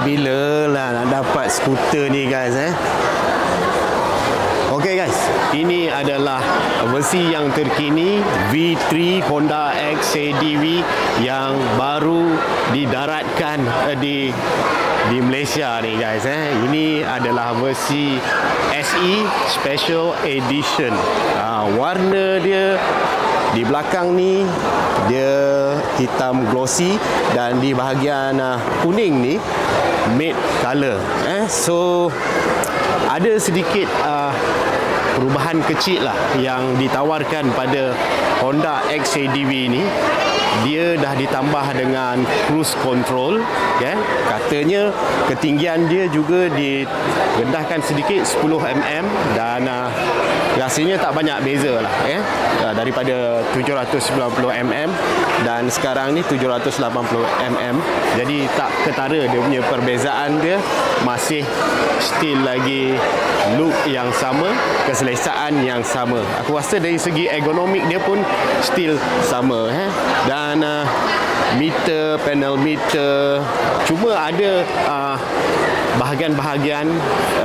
bila lah nak dapat skuter ni guys Okey guys, ini adalah versi yang terkini V3 Honda XADV yang baru didaratkan di Malaysia ni guys Ini adalah versi SE Special Edition. Warna dia di belakang ni dia hitam glossy dan di bahagian kuning ni matte color so ada sedikit perubahan kecil lah yang ditawarkan pada Honda XADV ni. Dia dah ditambah dengan cruise control katanya ketinggian dia juga direndahkan sedikit 10 mm dan rasanya tak banyak beza lah daripada 790 mm dan sekarang ni 780 mm. Jadi tak ketara dia punya perbezaan dia, masih still lagi look yang sama, keselesaan yang sama. Aku rasa dari segi ergonomik dia pun still sama dan meter, panel meter, cuma ada bahagian-bahagian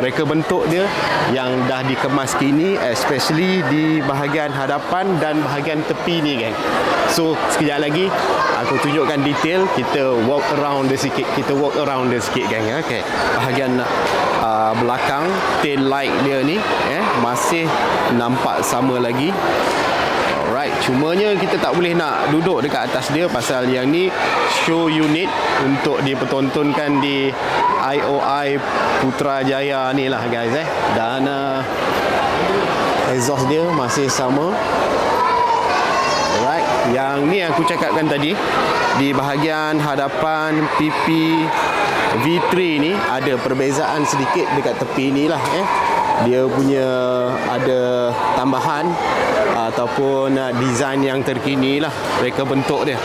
reka bentuk dia yang dah dikemas kini, especially di bahagian hadapan dan bahagian tepi ni geng. So sekejap lagi aku tunjukkan detail, kita walk around dia sikit geng okay. Bahagian belakang tail light dia ni masih nampak sama lagi. Alright, cumanya kita tak boleh nak duduk dekat atas dia pasal yang ni show unit untuk dipertontonkan di IOI Putrajaya ni lah guys dan exhaust dia masih sama. Alright, yang ni aku cakapkan tadi, di bahagian hadapan pipi V3 ni ada perbezaan sedikit dekat tepi ni lah dia punya ada tambahan ataupun design yang terkini lah reka bentuk dia.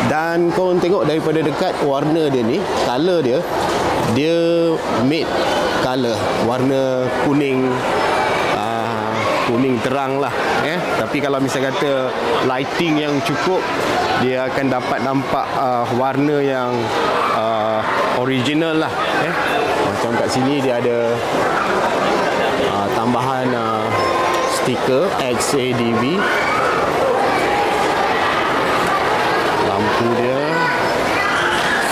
Dan korang tengok daripada dekat warna dia ni, color dia matte color, warna kuning kuning terang lah tapi kalau misalnya kata lighting yang cukup, dia akan dapat nampak warna yang original lah macam kat sini dia ada tambahan stiker XADV, lampu dia,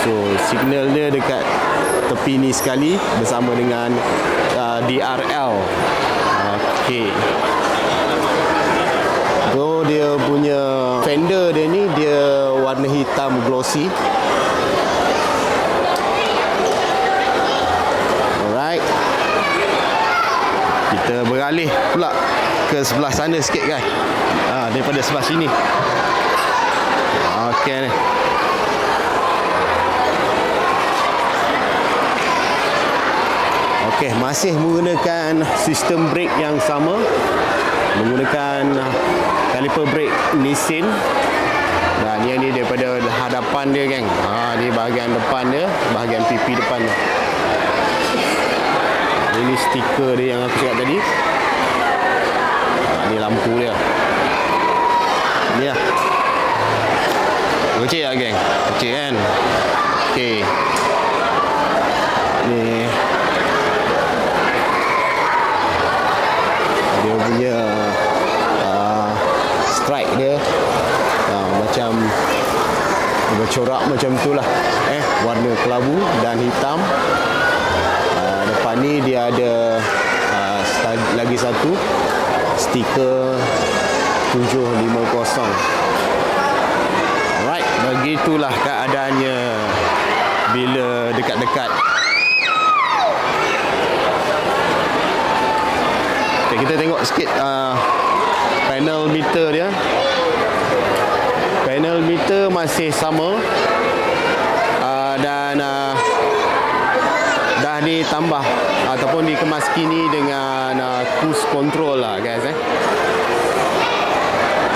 so signal dia dekat tepi ni sekali bersama dengan DRL. Okey, so dia punya fender dia ni dia warna hitam glossy. Alright, kita beralih pula ke sebelah sana sikit guys daripada sebelah sini. Okey ni, okey, masih menggunakan sistem brake yang sama, menggunakan kaliper brake Nissin dan yang ni daripada hadapan dia geng. Ni bahagian depan dia, bahagian pipi depan dia. Ini stiker dia yang aku cakap tadi. Ni lampu dia. Ni lah. Kecil lah geng, kecil kan. Okey, ni dia punya stripe dia macam bercorak macam tu lah warna kelabu dan hitam. Depan ni dia ada lagi satu stiker 750. Alright, begitulah keadaannya bila dekat-dekat. Okay, kita tengok sikit panel meter dia. Panel meter masih sama dan dah ditambah ataupun dikemas kini dengan cruise control lah guys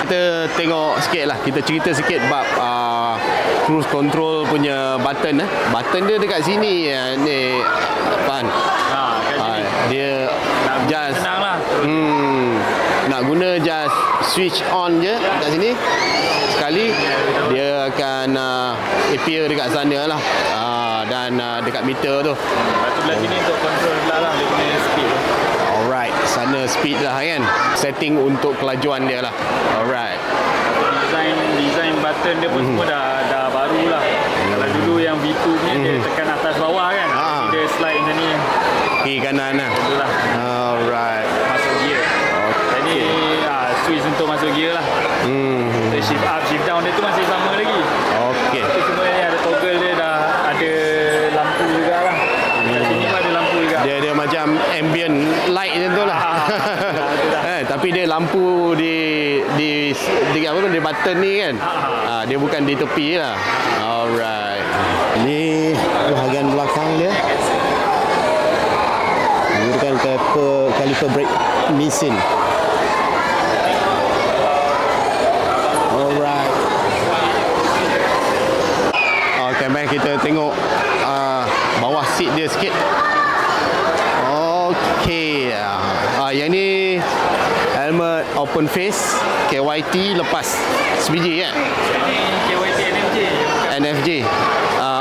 Kita tengok sikit lah, kita cerita sikit bab cruise control punya button button dia dekat sini ni Pan. Dia just senang lah. Nak guna just switch on je kat sini sekali, dia akan appear dekat sana lah. dan dekat meter tu. Belah sini untuk kontrol belah lah dia punya speed tu. Alright, sana speed lah kan. Setting untuk kelajuan dia lah. Alright. Design button dia pun semua dah baru lah. Kalau dulu yang V2 ni dia tekan atas bawah kan. Dia slide macam ni. Kiri kanan lah. Itulah. Alright. Masuk gear. Jadi switch untuk masuk gear lah. Shift up, shift down dia tu masih sama lagi. Okey. Itu cuma ada toggle dia dah ada lampu juga lah. Kat sini pun ada lampu juga. Dia macam ambient light macam tu lah. Tapi dia lampu di apa tu, di button ni kan. Dia bukan di tepi lah. Alright. Ni bahagian belakang dia. Menggunakan caliper brake mesin. Alright. Okay, baik kita tengok bawah seat dia sikit. Okey. Yang ni helmet open face KYT lepas sebiji kan? KYT NFJ.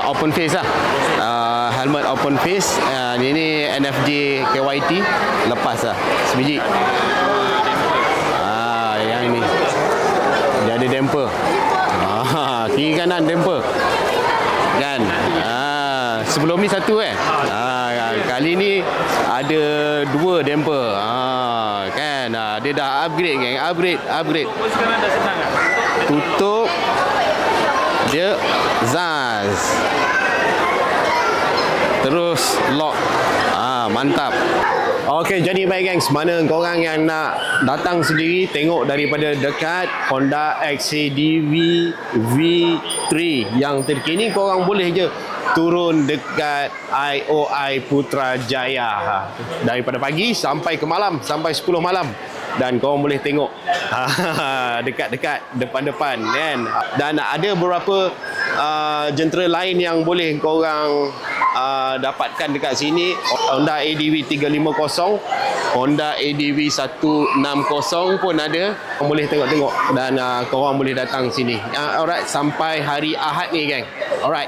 Open face lah. Helmet open face. Ini NFJ KYT lepas lah sebiji. Yang ini dia ada damper. Kiri kanan damper kan. Sebelum ni satu kan. Kali ni ada dua damper. Kan. Dia dah upgrade geng. Upgrade. Sekarang dah senang kan? Tutup dia Zaz. Terus lock. Mantap. Okey, jadi baik gengs, mana korang yang nak datang sendiri tengok daripada dekat Honda XCDV V3 yang terkini, korang boleh je turun dekat IOI Putrajaya daripada pagi sampai ke malam, sampai 10 malam. Dan korang boleh tengok dekat-dekat depan-depan kan. Dan ada beberapa jentera lain yang boleh korang dapatkan dekat sini. Honda ADV 350, Honda ADV 160 pun ada. Korang boleh tengok-tengok dan korang boleh datang sini. Alright, sampai hari Ahad ni geng. Alright.